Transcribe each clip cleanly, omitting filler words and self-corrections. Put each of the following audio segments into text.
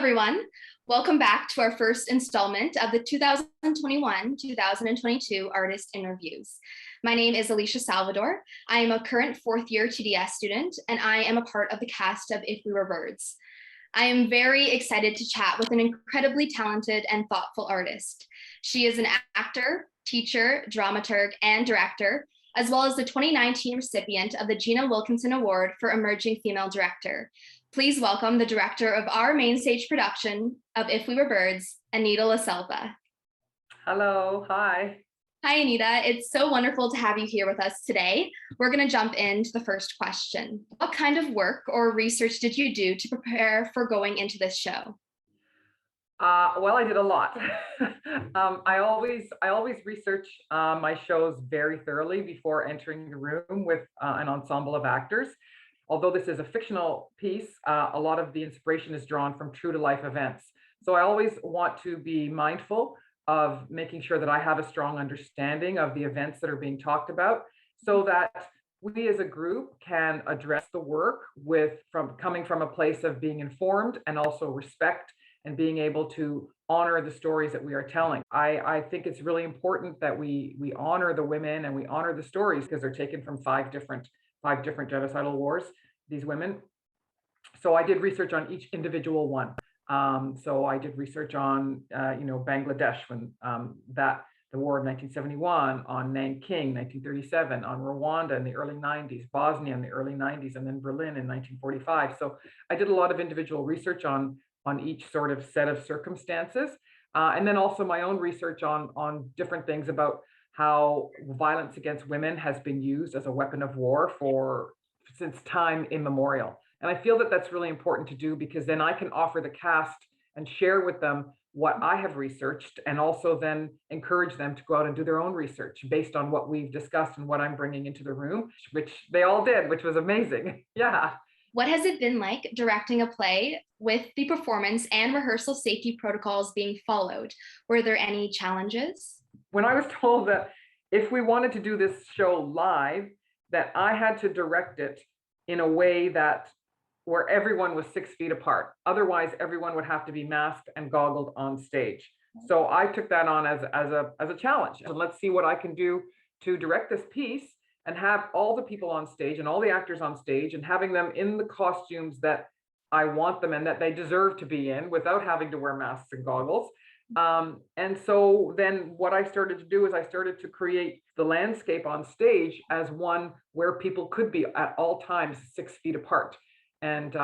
everyone. Welcome back to our first installment of the 2021-2022 Artist Interviews. My name is Alicia Salvador. I am a current fourth-year TDS student, and I am a part of the cast of If We Were Birds. I am very excited to chat with an incredibly talented and thoughtful artist. She is an actor, teacher, dramaturg, and director, as well as the 2019 recipient of the Gina Wilkinson Award for Emerging Female Director. Please welcome the director of our MainStage production of If We Were Birds, Anita La Selva. Hello, hi. Hi, Anita. It's so wonderful to have you here with us today. We're going to jump into the first question. What kind of work or research did you do to prepare for going into this show? Well, I did a lot. I always research my shows very thoroughly before entering the room with an ensemble of actors. Although this is a fictional piece, a lot of the inspiration is drawn from true to life events. So I always want to be mindful of making sure that I have a strong understanding of the events that are being talked about, so that we as a group can address the work coming from a place of being informed and also respect and being able to honor the stories that we are telling. I think it's really important that we honor the women and we honor the stories, because they're taken from five different genocidal wars, these women. So I did research on each individual one. So I did research on, Bangladesh, when the war of 1971, on Nanking, 1937, on Rwanda in the early 90s, Bosnia in the early 90s, and then Berlin in 1945. So I did a lot of individual research on each sort of set of circumstances. And then also my own research on different things about how violence against women has been used as a weapon of war since time immemorial. And I feel that that's really important to do, because then I can offer the cast and share with them what I have researched, and also then encourage them to go out and do their own research based on what we've discussed and what I'm bringing into the room, which they all did, which was amazing. Yeah. What has it been like directing a play with the performance and rehearsal safety protocols being followed? Were there any challenges? When I was told that if we wanted to do this show live, that I had to direct it in a way where everyone was 6 feet apart. Otherwise, everyone would have to be masked and goggled on stage. So I took that on as a challenge. And let's see what I can do to direct this piece and have all the people on stage and all the actors on stage, and having them in the costumes that I want them and that they deserve to be in, without having to wear masks and goggles. And so then what I started to do is I started to create the landscape on stage as one where people could be at all times 6 feet apart. And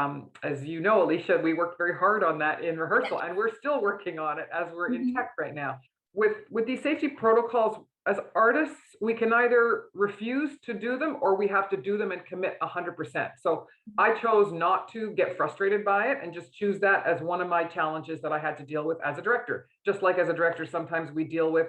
as you know, Alicia, we worked very hard on that in rehearsal, and we're still working on it as we're in tech right now. With these safety protocols, as artists, we can either refuse to do them, or we have to do them and commit 100%. So I chose not to get frustrated by it and just choose that as one of my challenges that I had to deal with as a director. Just like as a director, sometimes we deal with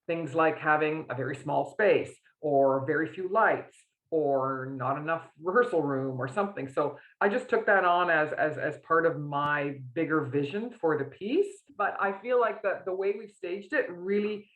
things like having a very small space, or very few lights, or not enough rehearsal room or something. So I just took that on as part of my bigger vision for the piece. But I feel like the way we've staged it really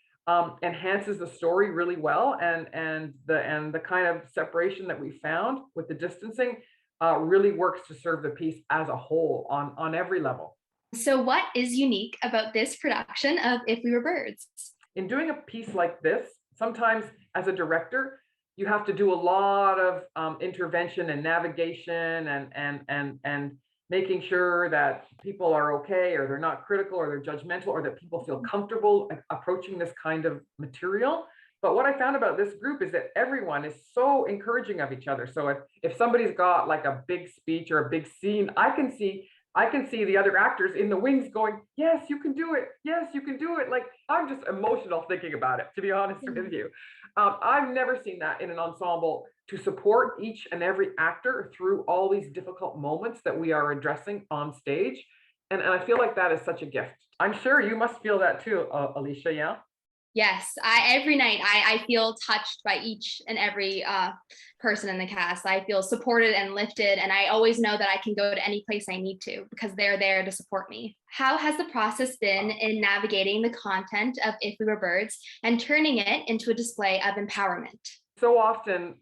enhances the story really well, and the kind of separation that we found with the distancing really works to serve the piece as a whole on every level. So what is unique about this production of If We Were Birds? In doing a piece like this, sometimes as a director, you have to do a lot of intervention and navigation and making sure that people are okay, or they're not critical, or they're judgmental, or that people feel comfortable approaching this kind of material. But what I found about this group is that everyone is so encouraging of each other. So if somebody's got like a big speech or a big scene, I can see the other actors in the wings going, yes, you can do it. Yes, you can do it. Like, I'm just emotional thinking about it, to be honest with you. I've never seen that in an ensemble, to support each and every actor through all these difficult moments that we are addressing on stage. And I feel like that is such a gift. I'm sure you must feel that too, Alicia, yeah? Yes, every night I feel touched by each and every person in the cast. I feel supported and lifted, and I always know that I can go to any place I need to, because they're there to support me. How has the process been in navigating the content of If We Were Birds and turning it into a display of empowerment? So often,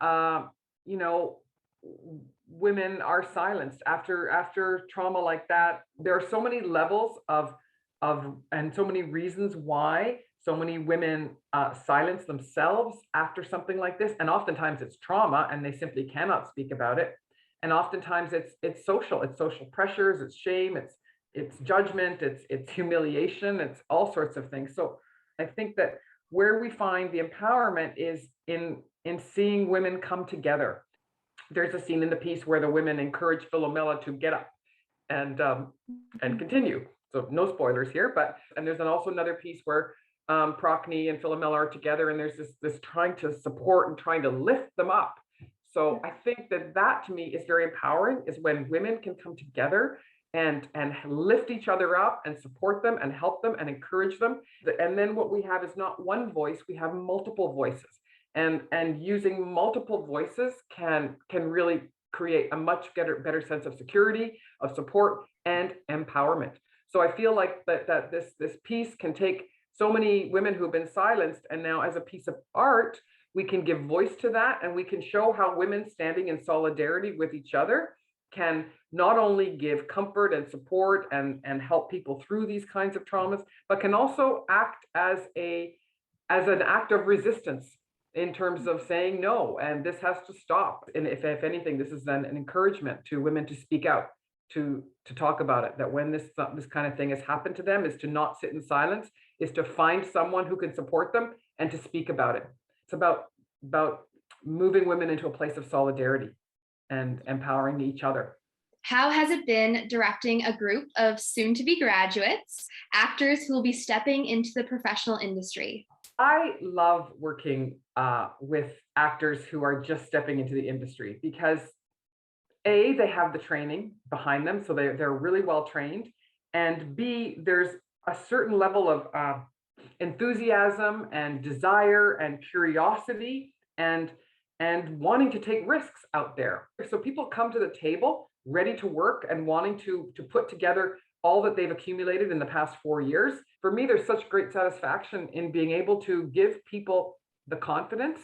women are silenced after trauma like that. There are so many levels of and so many reasons why so many women silence themselves after something like this. And oftentimes it's trauma and they simply cannot speak about it. And oftentimes it's social pressures, it's shame, it's judgment, it's humiliation, it's all sorts of things. So I think that where we find the empowerment is in seeing women come together. There's a scene in the piece where the women encourage Philomela to get up and continue. So no spoilers here, but and there's also another piece where Procne and Philomela are together, and there's this trying to support and trying to lift them up. So I think that to me is very empowering, is when women can come together and lift each other up and support them and help them and encourage them. And then what we have is not one voice, we have multiple voices. And using multiple voices can really create a much better sense of security, of support, and empowerment. So I feel like that this piece can take so many women who have been silenced, and now as a piece of art, we can give voice to that, and we can show how women standing in solidarity with each other can not only give comfort and support and help people through these kinds of traumas, but can also act as an act of resistance in terms of saying no, and this has to stop. And if anything, this is then an encouragement to women to speak out, to talk about it, that when this kind of thing has happened to them, is to not sit in silence, is to find someone who can support them and to speak about it. It's about moving women into a place of solidarity and empowering each other. How has it been directing a group of soon-to-be graduates, actors who will be stepping into the professional industry? I love working with actors who are just stepping into the industry because A, they have the training behind them, so they're really well trained, and B, there's a certain level of enthusiasm and desire and curiosity and wanting to take risks out there. So people come to the table ready to work and wanting to put together all that they've accumulated in the past 4 years. For me, there's such great satisfaction in being able to give people the confidence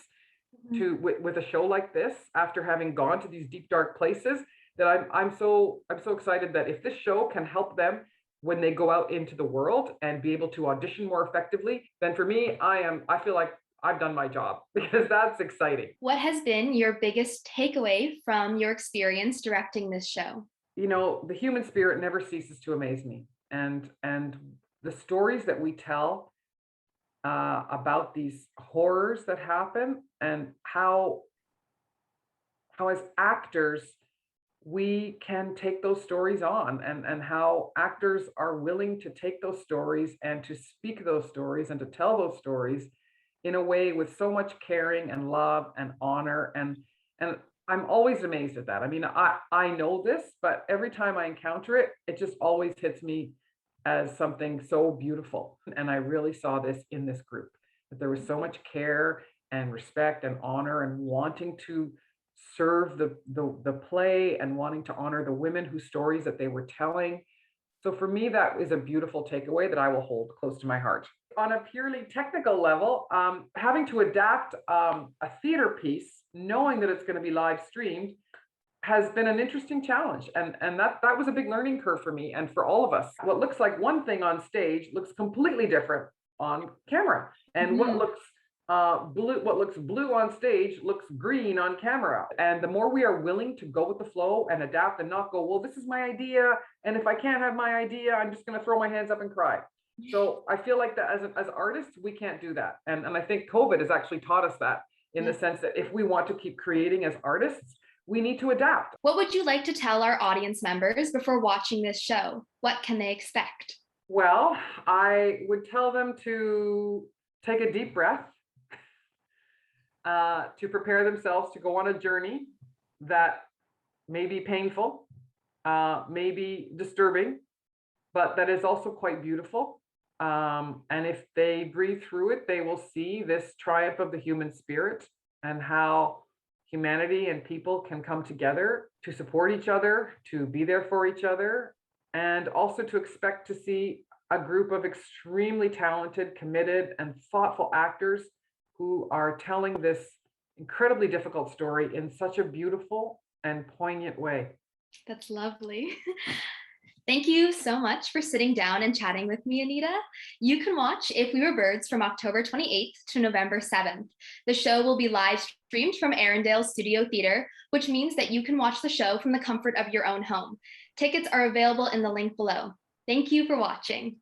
to with a show like this, after having gone to these deep dark places, that I'm so excited that if this show can help them when they go out into the world and be able to audition more effectively, then for me, I feel like I've done my job, because that's exciting. What has been your biggest takeaway from your experience directing this show? You know, the human spirit never ceases to amaze me, and the stories that we tell about these horrors that happen, and how as actors we can take those stories on, and how actors are willing to take those stories and to speak those stories and to tell those stories in a way with so much caring and love and honor, and I'm always amazed at that. I mean, I know this, but every time I encounter it, it just always hits me as something so beautiful. And I really saw this in this group, that there was so much care and respect and honor and wanting to serve the play and wanting to honor the women whose stories that they were telling. So for me, that is a beautiful takeaway that I will hold close to my heart. On a purely technical level, having to adapt a theater piece, knowing that it's going to be live streamed, has been an interesting challenge. And that was a big learning curve for me and for all of us. What looks like one thing on stage looks completely different on camera. And what looks blue on stage looks green on camera. And the more we are willing to go with the flow and adapt and not go, well, this is my idea, and if I can't have my idea, I'm just going to throw my hands up and cry. So I feel like that as artists, we can't do that. And I think COVID has actually taught us that, in the sense that if we want to keep creating as artists, we need to adapt. What would you like to tell our audience members before watching this show? What can they expect? Well, I would tell them to take a deep breath, to prepare themselves to go on a journey that may be painful, may be disturbing, but that is also quite beautiful. And if they breathe through it, they will see this triumph of the human spirit, and how humanity and people can come together to support each other, to be there for each other, and also to expect to see a group of extremely talented, committed, and thoughtful actors who are telling this incredibly difficult story in such a beautiful and poignant way. That's lovely. Thank you so much for sitting down and chatting with me, Anita. You can watch If We Were Birds from October 28th to November 7th. The show will be live streamed from Erindale Studio Theatre, which means that you can watch the show from the comfort of your own home. Tickets are available in the link below. Thank you for watching.